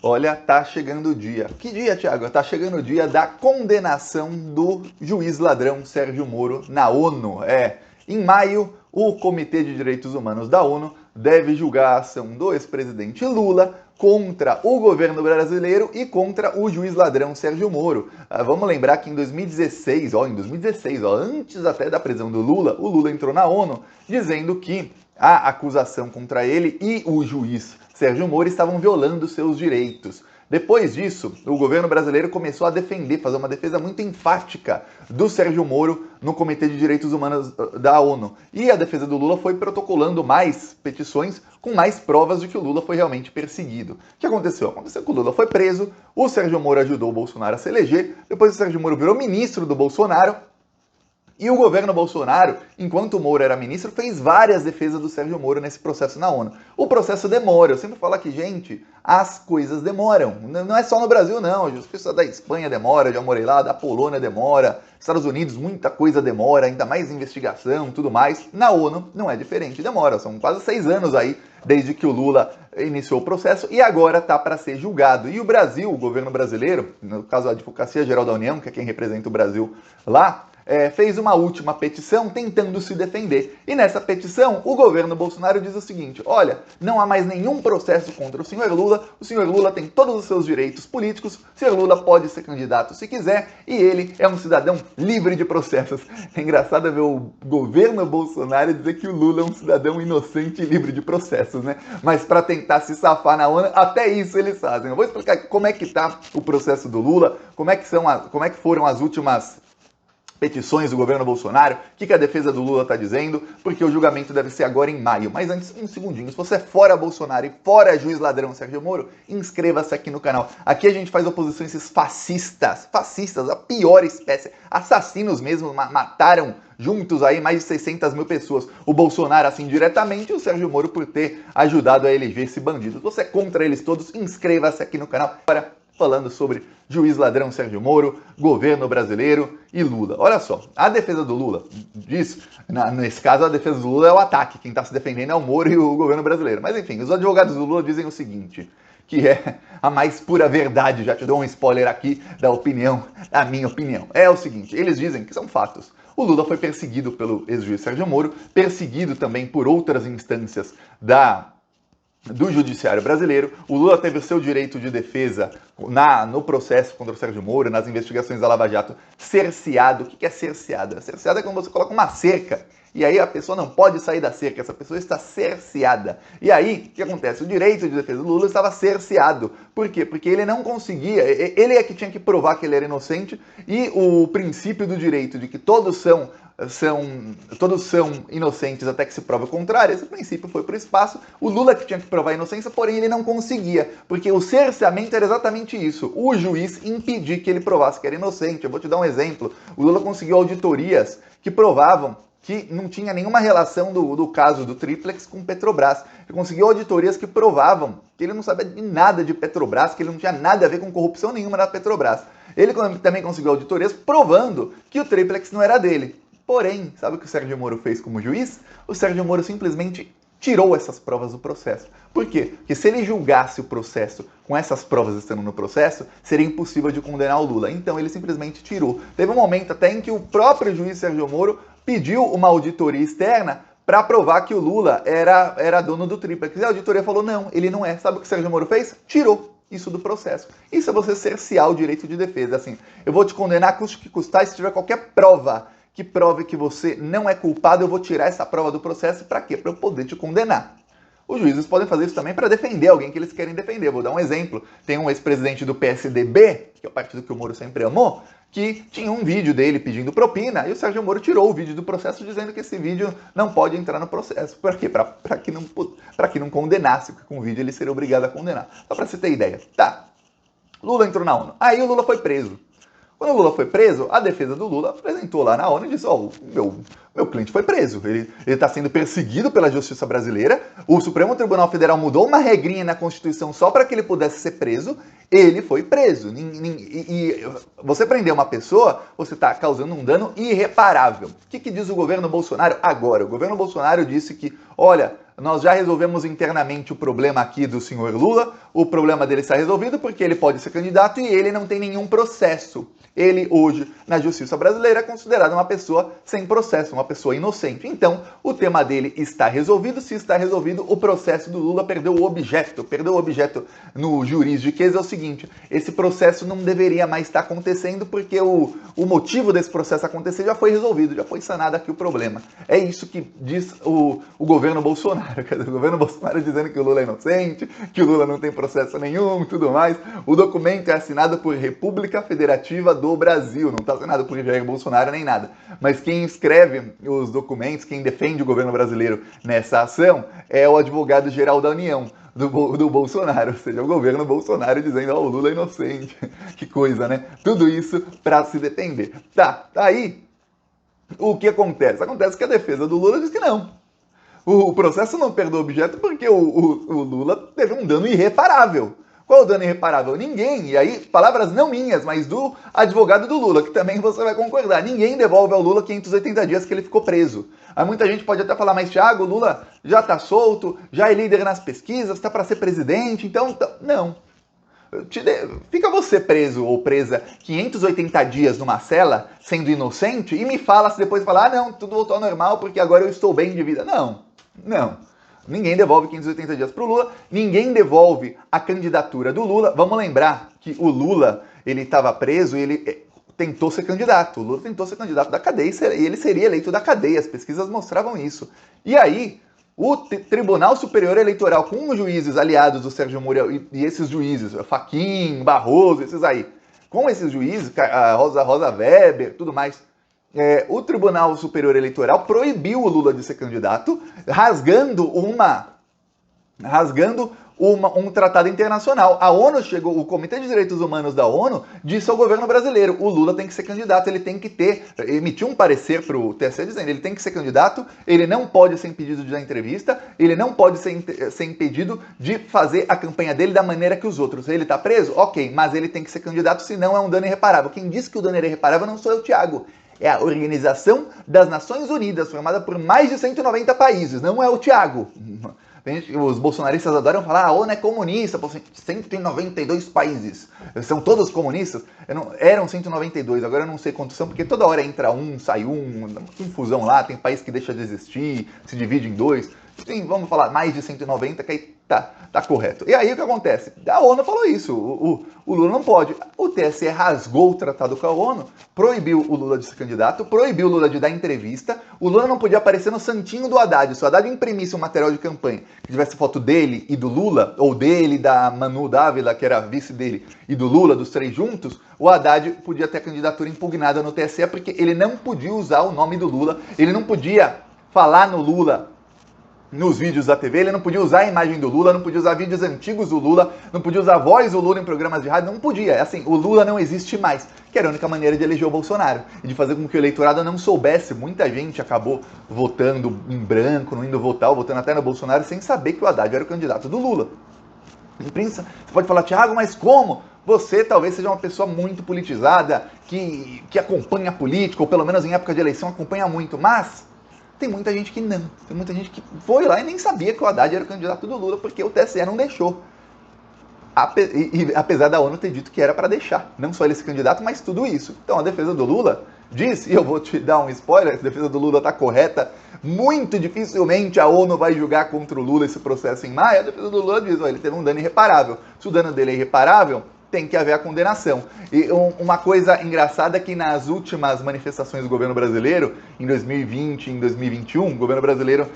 Olha, tá chegando o dia. Que dia, Thiago? Tá chegando o dia da condenação do juiz ladrão Sérgio Moro na ONU. Em maio, o Comitê de Direitos Humanos da ONU deve julgar a ação do ex-presidente Lula contra o governo brasileiro e contra o juiz ladrão Sérgio Moro. Vamos lembrar que em 2016, antes até da prisão do Lula, o Lula entrou na ONU dizendo que a acusação contra ele e o juiz Sérgio Moro estavam violando seus direitos. Depois disso, o governo brasileiro começou a fazer uma defesa muito enfática do Sérgio Moro no Comitê de Direitos Humanos da ONU. E a defesa do Lula foi protocolando mais petições com mais provas de que o Lula foi realmente perseguido. O que aconteceu? Aconteceu que o Lula foi preso, o Sérgio Moro ajudou o Bolsonaro a se eleger, depois o Sérgio Moro virou ministro do Bolsonaro. E o governo Bolsonaro, enquanto o Moro era ministro, fez várias defesas do Sérgio Moro nesse processo na ONU. O processo demora, eu sempre falo aqui, gente, as coisas demoram. Não é só no Brasil, não. A justiça da Espanha demora, já morei lá, da Polônia demora, Estados Unidos muita coisa demora, ainda mais investigação, tudo mais. Na ONU não é diferente, demora. São quase 6 anos aí desde que o Lula iniciou o processo e agora está para ser julgado. E o Brasil, o governo brasileiro, no caso a Advocacia Geral da União, que é quem representa o Brasil lá, fez uma última petição tentando se defender. E nessa petição, o governo Bolsonaro diz o seguinte: olha, não há mais nenhum processo contra o senhor Lula tem todos os seus direitos políticos, o senhor Lula pode ser candidato se quiser, e ele é um cidadão livre de processos. É engraçado ver o governo Bolsonaro dizer que o Lula é um cidadão inocente e livre de processos, né? Mas para tentar se safar na ONU, até isso eles fazem. Eu vou explicar como é que está o processo do Lula, como é que foram as últimas petições do governo Bolsonaro, o que a defesa do Lula está dizendo, porque o julgamento deve ser agora em maio. Mas antes, um segundinho, se você é fora Bolsonaro e fora juiz ladrão Sérgio Moro, inscreva-se aqui no canal. Aqui a gente faz oposição a esses fascistas, a pior espécie, assassinos mesmo, mataram juntos aí mais de 600 mil pessoas. O Bolsonaro assim diretamente e o Sérgio Moro por ter ajudado a eleger esse bandido. Se você é contra eles todos, inscreva-se aqui no canal. Agora, falando sobre juiz ladrão Sérgio Moro, governo brasileiro e Lula. Olha só, a defesa do Lula diz, nesse caso a defesa do Lula é o ataque, quem está se defendendo é o Moro e o governo brasileiro. Mas enfim, os advogados do Lula dizem o seguinte, que é a mais pura verdade, já te dou um spoiler aqui da minha opinião. É o seguinte, eles dizem que são fatos. O Lula foi perseguido pelo ex-juiz Sérgio Moro, perseguido também por outras instâncias do judiciário brasileiro. O Lula teve o seu direito de defesa no processo contra o Sérgio Moro, nas investigações da Lava Jato, cerceado. O que é cerceado? Cerceado é quando você coloca uma cerca e aí a pessoa não pode sair da cerca, essa pessoa está cerceada. E aí, o que acontece? O direito de defesa do Lula estava cerceado. Por quê? Porque ele não conseguia, ele é que tinha que provar que ele era inocente e o princípio do direito de que todos são inocentes até que se prove o contrário, esse princípio foi para o espaço. O Lula que tinha que provar a inocência, porém ele não conseguia, porque o cerceamento era exatamente isso, o juiz impedir que ele provasse que era inocente. Eu vou te dar um exemplo, o Lula conseguiu auditorias que provavam que não tinha nenhuma relação do caso do Triplex com Petrobras. Ele conseguiu auditorias que provavam que ele não sabia de nada de Petrobras, que ele não tinha nada a ver com corrupção nenhuma na Petrobras. Ele também conseguiu auditorias provando que o Triplex não era dele. Porém, sabe o que o Sérgio Moro fez como juiz? O Sérgio Moro simplesmente tirou essas provas do processo. Por quê? Porque se ele julgasse o processo com essas provas estando no processo, seria impossível de condenar o Lula. Então ele simplesmente tirou. Teve um momento até em que o próprio juiz Sérgio Moro pediu uma auditoria externa para provar que o Lula era dono do Triplex. E a auditoria falou, não, ele não é. Sabe o que o Sérgio Moro fez? Tirou isso do processo. Isso é você cercear o direito de defesa. Assim, eu vou te condenar, custe que custar, se tiver qualquer prova que prove que você não é culpado, eu vou tirar essa prova do processo. Para quê? Para eu poder te condenar. Os juízes podem fazer isso também para defender alguém que eles querem defender. Vou dar um exemplo. Tem um ex-presidente do PSDB, que é o partido que o Moro sempre amou, que tinha um vídeo dele pedindo propina, e o Sérgio Moro tirou o vídeo do processo dizendo que esse vídeo não pode entrar no processo. Por quê? Para que não condenasse, porque com o vídeo ele seria obrigado a condenar. Só para você ter ideia. Tá. Lula entrou na ONU. Aí o Lula foi preso. Quando o Lula foi preso, a defesa do Lula apresentou lá na ONU e disse, meu cliente foi preso, ele está sendo perseguido pela justiça brasileira, o Supremo Tribunal Federal mudou uma regrinha na Constituição só para que ele pudesse ser preso, ele foi preso. E você prender uma pessoa, você está causando um dano irreparável. O que diz o governo Bolsonaro agora? O governo Bolsonaro disse que, olha, nós já resolvemos internamente o problema aqui do senhor Lula, o problema dele está resolvido porque ele pode ser candidato e ele não tem nenhum processo. Ele hoje, na justiça brasileira, é considerado uma pessoa sem processo, uma pessoa inocente. Então, o tema dele está resolvido. Se está resolvido, o processo do Lula perdeu o objeto. Perdeu o objeto no juridiquês é o seguinte: esse processo não deveria mais estar acontecendo porque o motivo desse processo acontecer já foi resolvido, já foi sanado aqui o problema. É isso que diz o governo Bolsonaro. Quer dizer, o governo Bolsonaro dizendo que o Lula é inocente, que o Lula não tem processo nenhum, tudo mais. O documento é assinado por República Federativa do Brasil, não está assinado por Jair Bolsonaro nem nada. Mas quem escreve os documentos, quem defende o governo brasileiro nessa ação, é o advogado-geral da União do Bolsonaro, ou seja, o governo Bolsonaro dizendo, ó, o Lula é inocente. Que coisa, né? Tudo isso para se defender. Tá, aí, o que acontece? Acontece que a defesa do Lula diz que não. O processo não perdeu objeto porque o Lula teve um dano irreparável. Qual o dano irreparável? Ninguém, e aí palavras não minhas, mas do advogado do Lula, que também você vai concordar, ninguém devolve ao Lula 580 dias que ele ficou preso. Aí muita gente pode até falar, mas Thiago, o Lula já está solto, já é líder nas pesquisas, está para ser presidente, então não. Fica você preso ou presa 580 dias numa cela, sendo inocente, e me fala se depois falar, não, tudo voltou ao normal porque agora eu estou bem de vida. Não. Ninguém devolve 580 dias para o Lula, ninguém devolve a candidatura do Lula. Vamos lembrar que o Lula, ele estava preso e ele tentou ser candidato. O Lula tentou ser candidato da cadeia e ele seria eleito da cadeia. As pesquisas mostravam isso. E aí, o Tribunal Superior Eleitoral, com os juízes aliados do Sérgio Moro e esses juízes, Fachin, Barroso, esses aí, com esses juízes, a Rosa Weber, tudo mais, o Tribunal Superior Eleitoral proibiu o Lula de ser candidato, rasgando um tratado internacional. A ONU chegou, o Comitê de Direitos Humanos da ONU disse ao governo brasileiro, o Lula tem que ser candidato, ele tem que emitiu um parecer para o TSE dizendo, ele tem que ser candidato, ele não pode ser impedido de dar entrevista, ele não pode ser impedido de fazer a campanha dele da maneira que os outros. Ele está preso? Ok, mas ele tem que ser candidato, senão é um dano irreparável. Quem disse que o dano era irreparável não sou eu, Thiago. É a Organização das Nações Unidas, formada por mais de 190 países, não é o Thiago. Os bolsonaristas adoram falar, a ONU é comunista, 192 países, são todos comunistas? Eram 192, agora eu não sei quantos são, porque toda hora entra um, sai um, confusão lá, tem país que deixa de existir, se divide em dois, tem, vamos falar, mais de 190, que aí tá correto. E aí o que acontece? A ONU falou isso, o Lula não pode. O TSE rasgou o tratado com a ONU, proibiu o Lula de ser candidato, proibiu o Lula de dar entrevista, o Lula não podia aparecer no santinho do Haddad. Se o Haddad imprimisse um material de campanha que tivesse foto dele e do Lula, ou dele, da Manu Dávila, que era vice dele, e do Lula, dos três juntos, o Haddad podia ter a candidatura impugnada no TSE, porque ele não podia usar o nome do Lula, ele não podia falar no Lula nos vídeos da TV, ele não podia usar a imagem do Lula, não podia usar vídeos antigos do Lula, não podia usar a voz do Lula em programas de rádio, não podia. Assim, o Lula não existe mais, que era a única maneira de eleger o Bolsonaro e de fazer com que o eleitorado não soubesse. Muita gente acabou votando em branco, não indo votar, ou votando até no Bolsonaro, sem saber que o Haddad era o candidato do Lula. Você pode falar, Thiago, mas como? Você talvez seja uma pessoa muito politizada, que acompanha a política, ou pelo menos em época de eleição acompanha muito, mas tem muita gente que não. Tem muita gente que foi lá e nem sabia que o Haddad era o candidato do Lula, porque o TSE não deixou. Apesar da ONU ter dito que era para deixar, não só ele ser candidato, mas tudo isso. Então a defesa do Lula diz, e eu vou te dar um spoiler, a defesa do Lula está correta, muito dificilmente a ONU vai julgar contra o Lula esse processo em maio. A defesa do Lula diz, ele teve um dano irreparável. Se o dano dele é irreparável, tem que haver a condenação. E uma coisa engraçada é que nas últimas manifestações do governo brasileiro, em 2020, em 2021, o governo brasileiro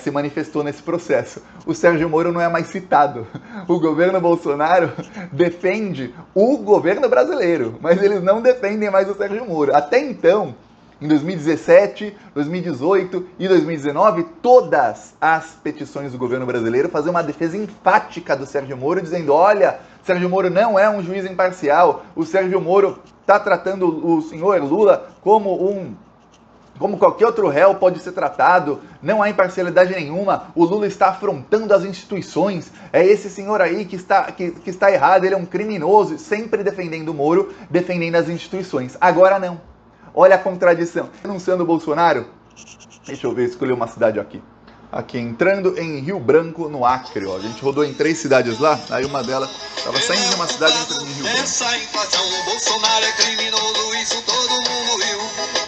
se manifestou nesse processo. O Sérgio Moro não é mais citado. O governo Bolsonaro defende o governo brasileiro, mas eles não defendem mais o Sérgio Moro. Até então, em 2017, 2018 e 2019, todas as petições do governo brasileiro faziam uma defesa enfática do Sérgio Moro, dizendo, olha, Sérgio Moro não é um juiz imparcial, o Sérgio Moro está tratando o senhor Lula como qualquer outro réu pode ser tratado, não há imparcialidade nenhuma, o Lula está afrontando as instituições, é esse senhor aí que está errado, ele é um criminoso, sempre defendendo o Moro, defendendo as instituições. Agora não. Olha a contradição. Anunciando o Bolsonaro, deixa eu ver, escolher uma cidade aqui. Aqui, entrando em Rio Branco, no Acre, ó. A gente rodou em 3 cidades lá, aí uma delas tava saindo de uma cidade e entrando em Rio Branco. Essa inflação, o Bolsonaro é criminoso, isso todo mundo viu.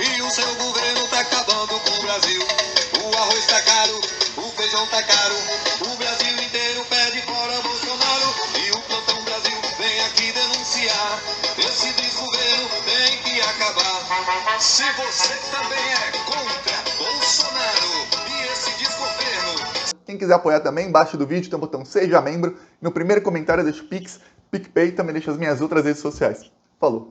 E o seu governo tá acabando com o Brasil. O arroz tá caro, o feijão tá caro. O Brasil inteiro pede fora Bolsonaro. E o Plantão Brasil vem aqui denunciar. Esse desgoverno tem que acabar. Se você também é contra Bolsonaro e esse desgoverno. Quem quiser apoiar também, embaixo do vídeo tem o botão Seja Membro. No primeiro comentário deixa o Pix, PicPay e também deixa as minhas outras redes sociais. Falou!